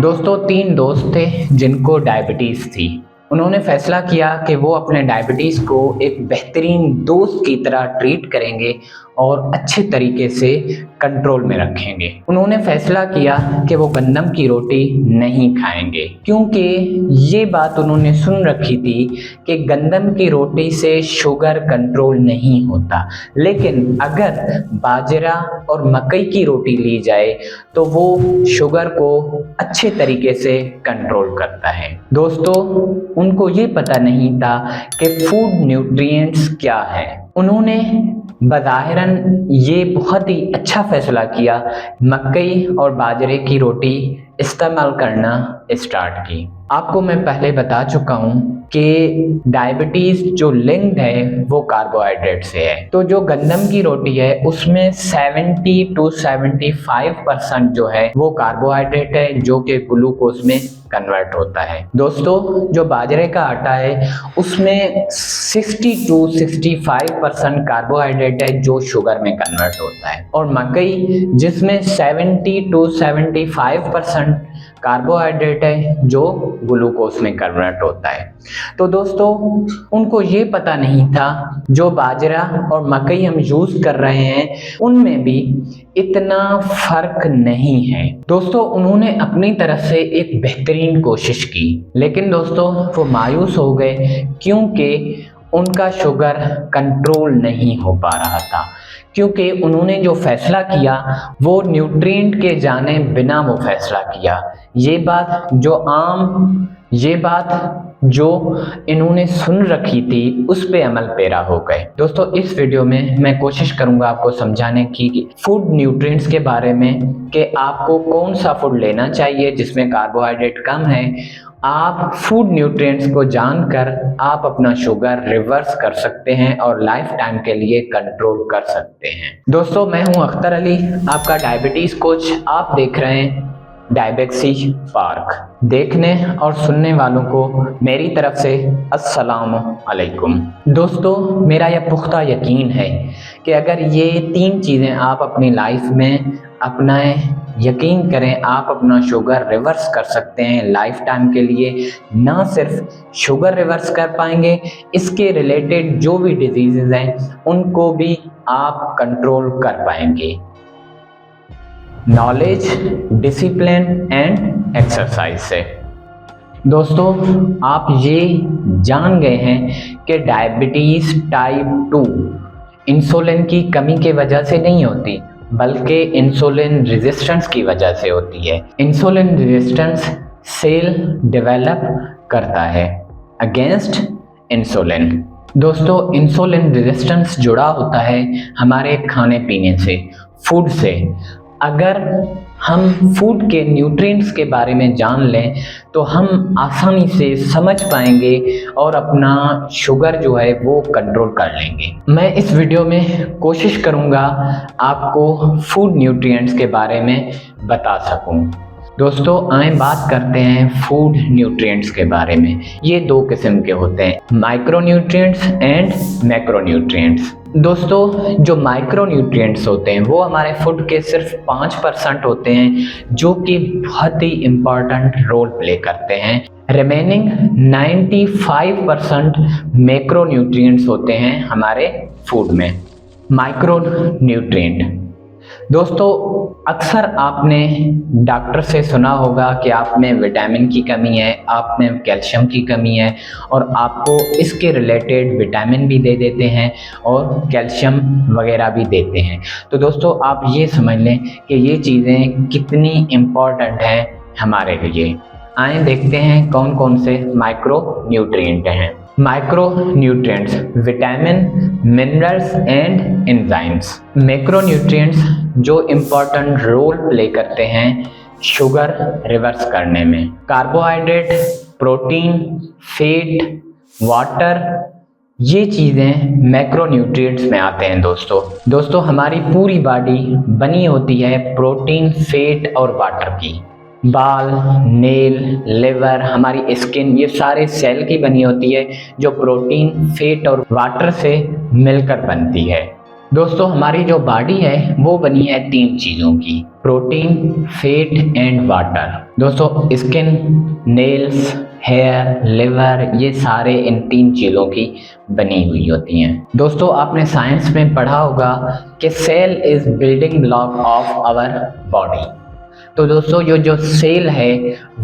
दोस्तों, 3 दोस्त थे जिनको डायबिटीज़ थी। उन्होंने फैसला किया कि वो अपने डायबिटीज़ को एक बेहतरीन दोस्त की तरह ट्रीट करेंगे और अच्छे तरीके से कंट्रोल में रखेंगे। उन्होंने फैसला किया कि वो गंदम की रोटी नहीं खाएंगे, क्योंकि ये बात उन्होंने सुन रखी थी कि गंदम की रोटी से शुगर कंट्रोल नहीं होता, लेकिन अगर बाजरा और मकई की रोटी ली जाए तो वो शुगर को अच्छे तरीके से कंट्रोल करता है। दोस्तों, उनको ये पता नहीं था कि फूड न्यूट्रिएंट्स क्या है। उन्होंने बज़ाहिरन ये बहुत ही अच्छा फैसला किया, मकई और बाजरे की रोटी इस्तेमाल करना स्टार्ट की। आपको मैं पहले बता चुका हूँ कि डायबिटीज़ जो लिंक्ड है वो कार्बोहाइड्रेट से है। तो जो गंदम की रोटी है उसमें 70 to 75% जो है वो कार्बोहाइड्रेट है, जो कि ग्लूकोज में कन्वर्ट होता है। दोस्तों, जो बाजरे का आटा है उसमें 60 to 65% कार्बोहाइड्रेट है, जो शुगर में कन्वर्ट होता है, और मकई जिसमें 70 to 75% कार्बोहाइड्रेट है, जो ग्लूकोज में कन्वर्ट होता है। तो दोस्तों, उनको ये पता नहीं था जो बाजरा और मकई हम यूज कर रहे हैं उनमें भी इतना फर्क नहीं है। दोस्तों, उन्होंने अपनी तरफ से एक बेहतरीन कोशिश की, लेकिन दोस्तों वो मायूस हो गए क्योंकि उनका शुगर कंट्रोल नहीं हो पा रहा था, क्योंकि उन्होंने जो फैसला किया वो न्यूट्रिएंट के जाने बिना वो फैसला किया। ये बात जो इन्होंने सुन रखी थी उस पे अमल पेरा हो गए। दोस्तों, इस वीडियो में मैं कोशिश करूंगा आपको समझाने की फूड न्यूट्रिएंट्स के बारे में कि आपको कौन सा फूड लेना चाहिए जिसमें कार्बोहाइड्रेट कम है। आप फूड न्यूट्रिएंट्स को जानकर आप अपना शुगर रिवर्स कर सकते हैं और लाइफ टाइम के लिए कंट्रोल कर सकते हैं। दोस्तों, मैं हूं अख्तर अली, आपका डायबिटीज कोच। आप देख रहे हैं डायबेक्सी पार्क। देखने और सुनने वालों को मेरी तरफ से अस्सलाम अलैकुम। दोस्तों, मेरा यह पुख्ता यकीन है कि अगर ये 3 चीज़ें आप अपनी लाइफ में अपनाएं, यकीन करें आप अपना शुगर रिवर्स कर सकते हैं लाइफ टाइम के लिए। ना सिर्फ शुगर रिवर्स कर पाएंगे, इसके रिलेटेड जो भी डिजीज़ेज़ हैं उनको भी आप कंट्रोल कर पाएंगे। नॉलेज, डिसिप्लिन एंड एक्सरसाइज से। दोस्तों, आप ये जान गए हैं कि डायबिटीज़ टाइप 2 इंसुलिन की कमी के वजह से नहीं होती, बल्कि इंसुलिन रेजिस्टेंस की वजह से होती है। इंसुलिन रेजिस्टेंस सेल डेवलप करता है अगेंस्ट इंसुलिन। दोस्तों, इंसुलिन रेजिस्टेंस जुड़ा होता है हमारे खाने पीने से, फूड से। अगर हम फूड के न्यूट्रिएंट्स के बारे में जान लें तो हम आसानी से समझ पाएंगे और अपना शुगर जो है वो कंट्रोल कर लेंगे। मैं इस वीडियो में कोशिश करूंगा आपको फूड न्यूट्रिएंट्स के बारे में बता सकूं। दोस्तों, आए बात करते हैं फूड न्यूट्रिएंट्स के बारे में। ये 2 किस्म के होते हैं, micro nutrients and macro nutrients. दोस्तों, जो माइक्रो न्यूट्रिएंट्स होते हैं वो हमारे फूड के सिर्फ 5% होते हैं, जो कि बहुत ही इम्पॉर्टेंट रोल प्ले करते हैं। रिमेनिंग 95% मैक्रो न्यूट्रिएंट्स होते हैं हमारे फूड में। माइक्रो न्यूट्रिएंट, दोस्तों, अक्सर आपने डॉक्टर से सुना होगा कि आप में विटामिन की कमी है, आप में कैल्शियम की कमी है, और आपको इसके रिलेटेड विटामिन भी दे देते हैं और कैल्शियम वगैरह भी देते हैं। तो दोस्तों, आप ये समझ लें कि ये चीज़ें कितनी इम्पॉर्टेंट हैं हमारे लिए। आए देखते हैं कौन कौन से माइक्रो न्यूट्रिएंट हैं। Micro nutrients, vitamin, minerals and enzymes. Macro nutrients जो इम्पोर्टेंट रोल प्ले करते हैं शुगर रिवर्स करने में। कार्बोहाइड्रेट, प्रोटीन, फैट, वाटर, ये चीज़ें मैक्रो न्यूट्रिएंट्स में आते हैं। दोस्तों, हमारी पूरी बॉडी बनी होती है प्रोटीन, फैट और वाटर की। बाल, नेल, लिवर, हमारी स्किन, ये सारे सेल की बनी होती है जो प्रोटीन, फैट और वाटर से मिलकर बनती है। दोस्तों हमारी जो बॉडी है वो बनी है 3 चीज़ों की, प्रोटीन, फैट एंड वाटर। दोस्तों स्किन, नेल्स, हेयर, लिवर, ये सारे इन 3 चीज़ों की बनी हुई होती हैं। दोस्तों आपने साइंस में पढ़ा होगा कि cell is building block of our body. तो दोस्तों जो सेल है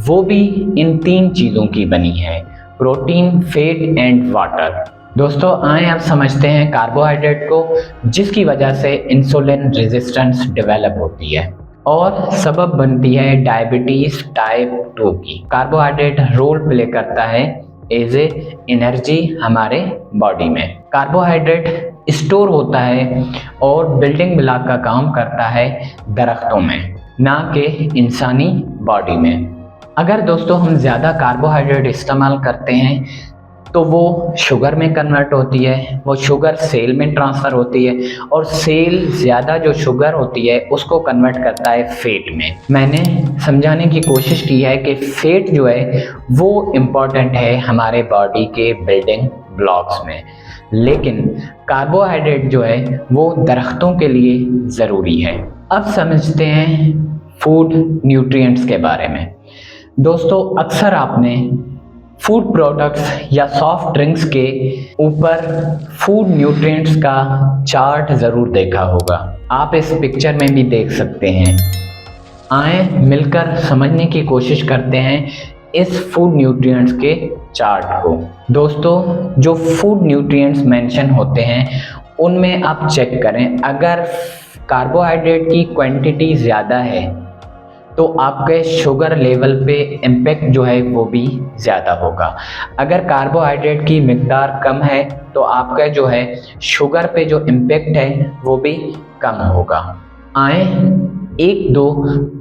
वो भी इन 3 चीज़ों की बनी है, प्रोटीन, फैट एंड वाटर। दोस्तों आए अब समझते हैं कार्बोहाइड्रेट को, जिसकी वजह से इंसुलिन रेजिस्टेंस डेवलप होती है और सबब बनती है डायबिटीज़ टाइप 2 की। कार्बोहाइड्रेट रोल प्ले करता है एज ए एनर्जी हमारे बॉडी में। कार्बोहाइड्रेट स्टोर होता है और बिल्डिंग ब्लॉक का काम करता है दरख्तों में, ना कि इंसानी बॉडी में। अगर दोस्तों हम ज़्यादा कार्बोहाइड्रेट इस्तेमाल करते हैं तो वो शुगर में कन्वर्ट होती है, वो शुगर सेल में ट्रांसफ़र होती है और सेल ज़्यादा जो शुगर होती है उसको कन्वर्ट करता है फैट में। मैंने समझाने की कोशिश की है कि फैट जो है वो इम्पॉर्टेंट है हमारे बॉडी के बिल्डिंग ब्लॉक्स में, लेकिन कार्बोहाइड्रेट जो है वो दरख्तों के लिए ज़रूरी है। अब समझते हैं फूड न्यूट्रिएंट्स के बारे में। दोस्तों अक्सर आपने फूड प्रोडक्ट्स या सॉफ्ट ड्रिंक्स के ऊपर फूड न्यूट्रिएंट्स का चार्ट ज़रूर देखा होगा। आप इस पिक्चर में भी देख सकते हैं। आए मिलकर समझने की कोशिश करते हैं इस फूड न्यूट्रिएंट्स के चार्ट को। दोस्तों जो फूड न्यूट्रिएंट्स मेंशन होते हैं उनमें आप चेक करें, अगर कार्बोहाइड्रेट की क्वांटिटी ज़्यादा है तो आपके शुगर लेवल पे इम्पैक्ट जो है वो भी ज़्यादा होगा। अगर कार्बोहाइड्रेट की मिकदार कम है तो आपका जो है शुगर पे जो इम्पैक्ट है वो भी कम होगा। आए एक दो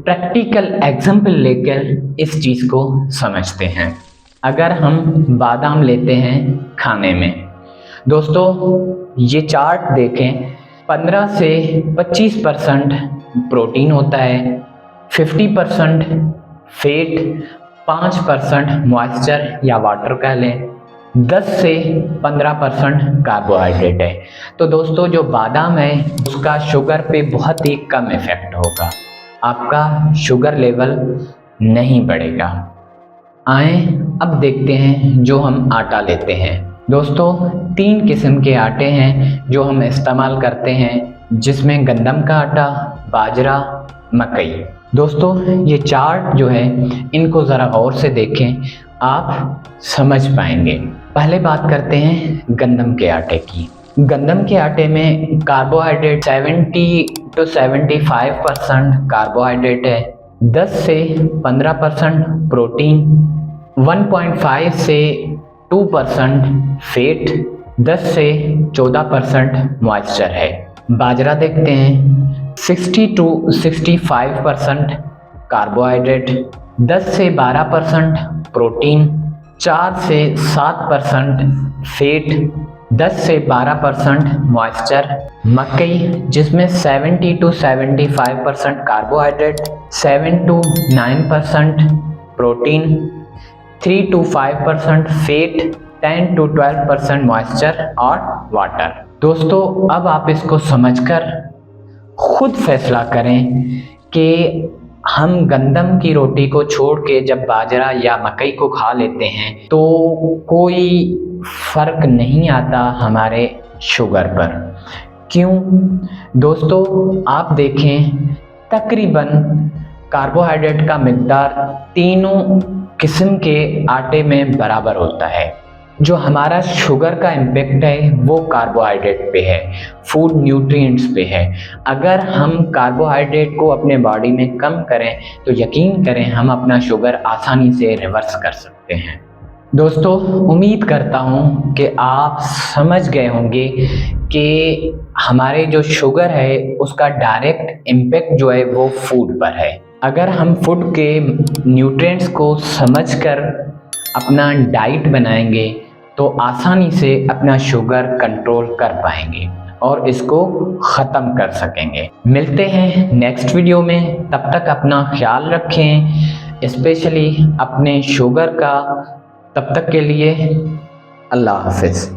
प्रैक्टिकल एग्जाम्पल लेकर इस चीज़ को समझते हैं। अगर हम बादाम लेते हैं खाने में, दोस्तों ये चार्ट देखें, 15 से 25% प्रोटीन होता है, 50% फैट, 5% मॉइस्चर या वाटर कह लें, 10 से 15% कार्बोहाइड्रेट है। तो दोस्तों जो बादाम है उसका शुगर पे बहुत ही कम इफ़ेक्ट होगा, आपका शुगर लेवल नहीं बढ़ेगा। आए अब देखते हैं जो हम आटा लेते हैं। दोस्तों 3 किस्म के आटे हैं जो हम इस्तेमाल करते हैं, जिसमें गंदम का आटा, बाजरा, मकई। दोस्तों ये चार्ट जो है इनको ज़रा गौर से देखें, आप समझ पाएंगे। पहले बात करते हैं गंदम के आटे की। गंदम के आटे में कार्बोहाइड्रेट 70 to 75% कार्बोहाइड्रेट है, 10 से 15% प्रोटीन, 1.5 से 2% फैट, 10 से 14% मॉइस्चर है। बाजरा देखते हैं, 60 to 65% कार्बोहाइड्रेट, 10 से 12% प्रोटीन, 4 से 7% फैट, 10 से 12% मॉइस्चर। मकई जिसमें 70 to 75% carbohydrate, 7 to 9% protein, 3 to 5% fat, 10 to 12% moisture और वाटर। दोस्तों अब आप इसको समझकर खुद फैसला करें कि हम गंदम की रोटी को छोड़ के जब बाजरा या मकई को खा लेते हैं तो कोई फ़र्क नहीं आता हमारे शुगर पर। क्यों? दोस्तों आप देखें, तकरीबन कार्बोहाइड्रेट का मिकदार तीनों किस्म के आटे में बराबर होता है। जो हमारा शुगर का इम्पैक्ट है वो कार्बोहाइड्रेट पे है, फूड न्यूट्रिएंट्स पे है। अगर हम कार्बोहाइड्रेट को अपने बॉडी में कम करें तो यकीन करें हम अपना शुगर आसानी से रिवर्स कर सकते हैं। दोस्तों उम्मीद करता हूँ कि आप समझ गए होंगे कि हमारे जो शुगर है उसका डायरेक्ट इम्पैक्ट जो है वो फूड पर है। अगर हम फूड के न्यूट्रिएंट्स को समझकर अपना डाइट बनाएंगे तो आसानी से अपना शुगर कंट्रोल कर पाएंगे और इसको ख़त्म कर सकेंगे। मिलते हैं नेक्स्ट वीडियो में, तब तक अपना ख्याल रखें, स्पेशली अपने शुगर का। तब तक के लिए अल्लाह हाफ़िज़।